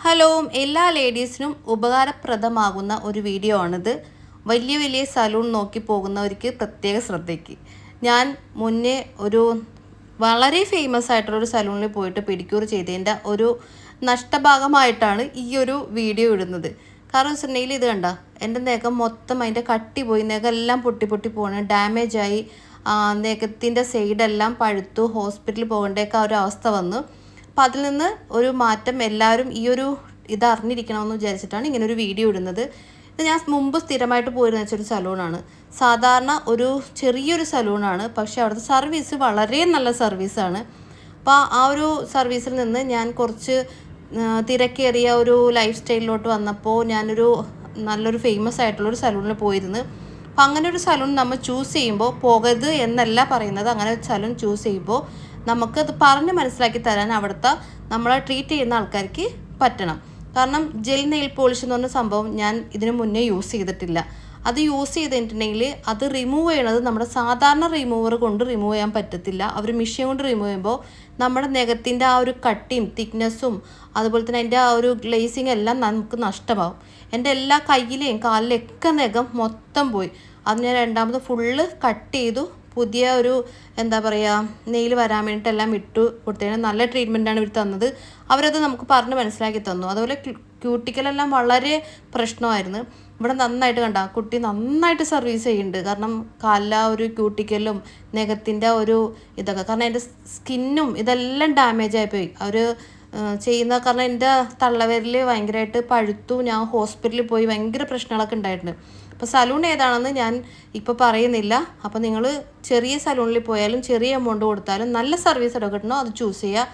Hello, എല്ലാ ലേഡീസിനും ഉപകാരപ്രദമാകുന്ന ഒരു video ആണിത്. വലിയ വലിയ സലൂൺ നോക്കി പോകുന്നവർക്ക് പ്രത്യേക ശ്രദ്ധയ്ക്ക്. ഞാൻ മുന്നേ ഒരു വളരെ ഫേമസ് ആയിട്ടുള്ളൊരു സലൂണിൽ പോയിട്ട് പെഡിക്യൂർ ചെയ്തതിൻ്റെ ഒരു നഷ്ടഭാഗമായിട്ടാണ് ഈ ഒരു വീഡിയോ ഇടുന്നത്. കാരണം വെച്ചിട്ടുണ്ടെങ്കിൽ ഇത് കണ്ട എൻ്റെ നഖം മൊത്തം അതിൻ്റെ കട്ടി പോയി, നഖം എല്ലാം പൊട്ടി പൊട്ടി പോകണം, ഡാമേജായി, നഖത്തിൻ്റെ സൈഡെല്ലാം പഴുത്തു, ഹോസ്പിറ്റലിൽ പോകേണ്ടൊക്കെ ഒരു അവസ്ഥ വന്നു. അപ്പോൾ അതിൽ നിന്ന് ഒരു മാറ്റം എല്ലാവരും ഈ ഒരു ഇത് അറിഞ്ഞിരിക്കണമെന്ന് വിചാരിച്ചിട്ടാണ് ഇങ്ങനൊരു വീഡിയോ ഇടുന്നത്. ഇത് ഞാൻ മുമ്പ് സ്ഥിരമായിട്ട് പോയിരുന്ന വെച്ചൊരു സലൂണാണ്. സാധാരണ ഒരു ചെറിയൊരു സലൂണാണ്, പക്ഷേ അവിടുത്തെ സർവീസ് വളരെ നല്ല സർവീസാണ്. അപ്പോൾ ആ ഒരു സർവീസിൽ നിന്ന് ഞാൻ കുറച്ച് തിരക്കേറിയ ഒരു ലൈഫ് സ്റ്റൈലിലോട്ട് വന്നപ്പോൾ ഞാനൊരു നല്ലൊരു ഫേമസ് ആയിട്ടുള്ളൊരു സലൂണിൽ പോയിരുന്നു. അപ്പോൾ അങ്ങനെ ഒരു സലൂൺ നമ്മൾ ചൂസ് ചെയ്യുമ്പോൾ, പോകരുത് എന്നല്ല പറയുന്നത്, അങ്ങനെ ഒരു സലൂൺ ചൂസ് ചെയ്യുമ്പോൾ നമുക്കത് പറഞ്ഞ് മനസ്സിലാക്കി തരാൻ അവിടുത്തെ നമ്മളെ ട്രീറ്റ് ചെയ്യുന്ന ആൾക്കാർക്ക് പറ്റണം. കാരണം ജെൽ നെയിൽ പോളിഷ് എന്ന് പറഞ്ഞ സംഭവം ഞാൻ ഇതിനു മുന്നേ യൂസ് ചെയ്തിട്ടില്ല. അത് യൂസ് ചെയ്തിട്ടുണ്ടെങ്കിൽ അത് റിമൂവ് ചെയ്യണത് നമ്മുടെ സാധാരണ റിമൂവർ കൊണ്ട് റിമൂവ് ചെയ്യാൻ പറ്റത്തില്ല. അവർ മെഷീൻ കൊണ്ട് റിമൂവ് ചെയ്യുമ്പോൾ നമ്മുടെ നഖത്തിൻ്റെ ആ ഒരു കട്ടിയും തിക്നെസ്സും അതുപോലെ തന്നെ അതിൻ്റെ ആ ഒരു ഗ്ലേസിങ് എല്ലാം നമുക്ക് നഷ്ടമാവും. എൻ്റെ എല്ലാ കയ്യിലെയും കാലിലെയും ഒക്കെ നഖം മൊത്തം പോയി. അത് ഞാൻ രണ്ടാമത് ഫുള്ള് കട്ട് ചെയ്തു, പുതിയ ഒരു എന്താ പറയുക നെയിൽ വരാൻ വേണ്ടിയിട്ടെല്ലാം ഇട്ടു കൊടുത്തതിന് നല്ല ട്രീറ്റ്മെൻറ്റാണ് ഇവർ തന്നത്. അവരത് നമുക്ക് പറഞ്ഞ് മനസ്സിലാക്കി തന്നു. അതുപോലെ ക്യൂട്ടിക്കലെല്ലാം വളരെ പ്രശ്നമായിരുന്നു. ഇവിടെ നന്നായിട്ട് കണ്ട കുട്ടി നന്നായിട്ട് സർവീസ് ചെയ്യുന്നുണ്ട്. കാരണം കാലിലെ ആ ഒരു ക്യൂട്ടിക്കലും നഖത്തിൻ്റെ ഒരു ഇതൊക്കെ, കാരണം എൻ്റെ സ്കിന്നും ഇതെല്ലാം ഡാമേജ് ആയിപ്പോയി അവർ ചെയ്യുന്ന. കാരണം എൻ്റെ തള്ളവിരൽ ഭയങ്കരമായിട്ട് പഴുത്തു, ഞാൻ ഹോസ്പിറ്റലിൽ പോയി, ഭയങ്കര പ്രശ്നങ്ങളൊക്കെ ഉണ്ടായിട്ടുണ്ട്. അപ്പോൾ സലൂൺ ഏതാണെന്ന് ഞാൻ ഇപ്പോൾ പറയുന്നില്ല. അപ്പോൾ നിങ്ങൾ ചെറിയ സലൂണിൽ പോയാലും ചെറിയ എമൗണ്ട് കൊടുത്താലും നല്ല സർവീസ് എവിടെ കിട്ടണോ അത് ചൂസ് ചെയ്യുക.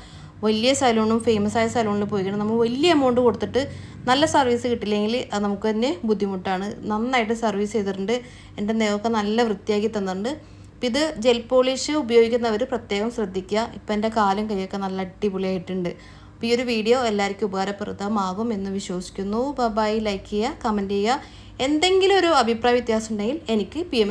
വലിയ സലൂണും ഫേമസ് ആയ സലൂണിൽ പോയി കഴിഞ്ഞാൽ നമ്മൾ വലിയ എമൗണ്ട് കൊടുത്തിട്ട് നല്ല സർവീസ് കിട്ടില്ലെങ്കിൽ അത് നമുക്ക് തന്നെ ബുദ്ധിമുട്ടാണ്. നന്നായിട്ട് സർവീസ് ചെയ്തിട്ടുണ്ട്, എൻ്റെ നഖമൊക്കെ നല്ല വൃത്തിയാക്കി തന്നിട്ടുണ്ട്. അപ്പോൾ ഇത് ജെൽ പോളിഷ് ഉപയോഗിക്കുന്നവർ പ്രത്യേകം ശ്രദ്ധിക്കുക. ഇപ്പം എൻ്റെ കാലും കൈയൊക്കെ നല്ല അടിപൊളിയായിട്ടുണ്ട്. അപ്പോൾ ഈ ഒരു വീഡിയോ എല്ലാവർക്കും ഉപകാരപ്രദമാകും എന്ന് വിശ്വസിക്കുന്നു. ബൈ, ലൈക്ക് ചെയ്യുക, കമൻറ്റ് ചെയ്യുക. എന്തെങ്കിലും ഒരു അഭിപ്രായ വ്യത്യാസം ഉണ്ടെങ്കിൽ എനിക്ക് PM